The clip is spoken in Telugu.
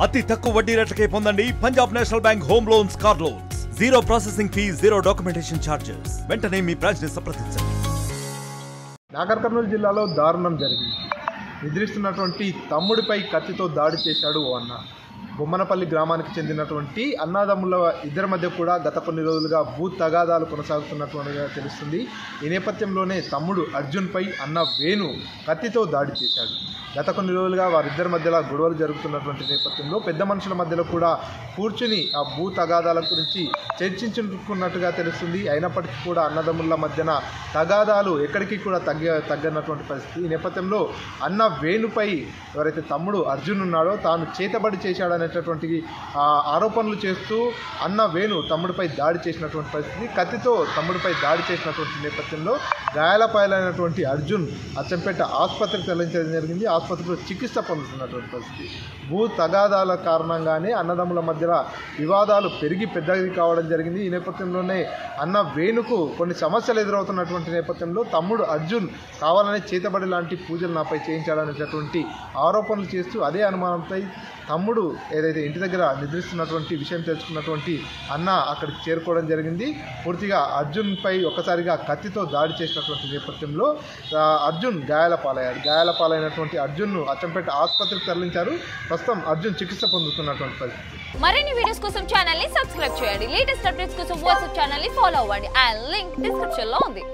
అతి తక్కువ వడ్డీ రేట్లకే పొందండి Punjab national bank home loans, car loans. Zero processing fee, zero documentation charges. వెంటనే మీ బ్రాంచ్ ని సంప్రదించండి. నాగర్ కర్నూలు జిల్లాలో దారుణం జరిగింది. నిద్రిస్తున్నటువంటి తమ్ముడిపై కత్తితో దాడి చేశాడు ఓ అన్న. బొమ్మనపల్లి గ్రామానికి చెందినటువంటి అన్నదమ్ముల ఇద్దరి మధ్య కూడా గత కొన్ని రోజులుగా భూ తగాదాలు కొనసాగుతున్నట్టుగా తెలుస్తుంది. ఈ నేపథ్యంలోనే తమ్ముడు అర్జున్పై అన్న వేణు కత్తితో దాడి చేశాడు. గత కొన్ని రోజులుగా వారిద్దరి మధ్యలో గొడవలు జరుగుతున్నటువంటి నేపథ్యంలో పెద్ద మనుషుల మధ్యలో కూడా కూర్చుని ఆ భూ తగాదాల గురించి చర్చించుకున్నట్టుగా తెలుస్తుంది. అయినప్పటికీ కూడా అన్నదమ్ముల మధ్యన తగాదాలు ఎక్కడికి కూడా తగ్గనటువంటి పరిస్థితి. ఈ నేపథ్యంలో అన్న వేణుపై ఎవరైతే తమ్ముడు అర్జున్ ఉన్నాడో తాను చేతబడి చేశాడనేటటువంటి ఆరోపణలు చేస్తూ అన్న వేణు తమ్ముడిపై దాడి చేసినటువంటి పరిస్థితి. కత్తితో తమ్ముడిపై దాడి చేసినటువంటి నేపథ్యంలో గాయాలపాలైనటువంటి అర్జున్ అచ్చంపేట ఆసుపత్రికి తరలించడం జరిగింది. ఆసుపత్రిలో చికిత్స పొందుతున్నటువంటి పరిస్థితి. భూ తగాదాల కారణంగానే అన్నదమ్ముల మధ్య వివాదాలు పెరిగి పెద్దది కావడం జరిగింది. ఈ నేపథ్యంలోనే అన్న వేణుకు కొన్ని సమస్యలు ఎదురవుతున్నటువంటి నేపథ్యంలో తమ్ముడు అర్జున్ కావాలనే చేతబడి లాంటి పూజలు నాపై చేయించాడనేటటువంటి ఆరోపణలు చేస్తూ అదే అనుమానంపై తమ్ముడు ఏదైతే ఇంటి దగ్గర నిద్రిస్తున్నటువంటి విషయం తెలుసుకున్నటువంటి అన్న అక్కడికి చేరుకోవడం జరిగింది. పూర్తిగా అర్జున్పై ఒక్కసారిగా కత్తితో దాడి చేసినటువంటి నేపథ్యంలో అర్జున్ గాయాలపాలైనటువంటి అర్జున్ను అచ్చంపేట ఆసుపత్రికి తరలించారు. ప్రస్తుతం అర్జున్ చికిత్స పొందుతున్నటువంటి పరిస్థితి. మరిన్ని వీడియోస్ కోసం ఛానల్ ని సబ్స్క్రైబ్ చేయండి. లేటెస్ట్ అప్డేట్స్ కోసం వాట్సాప్ ఛానల్ ని ఫాలో అవ్వండి. ఆ లింక్ డిస్క్రిప్షన్ లో ఉంది.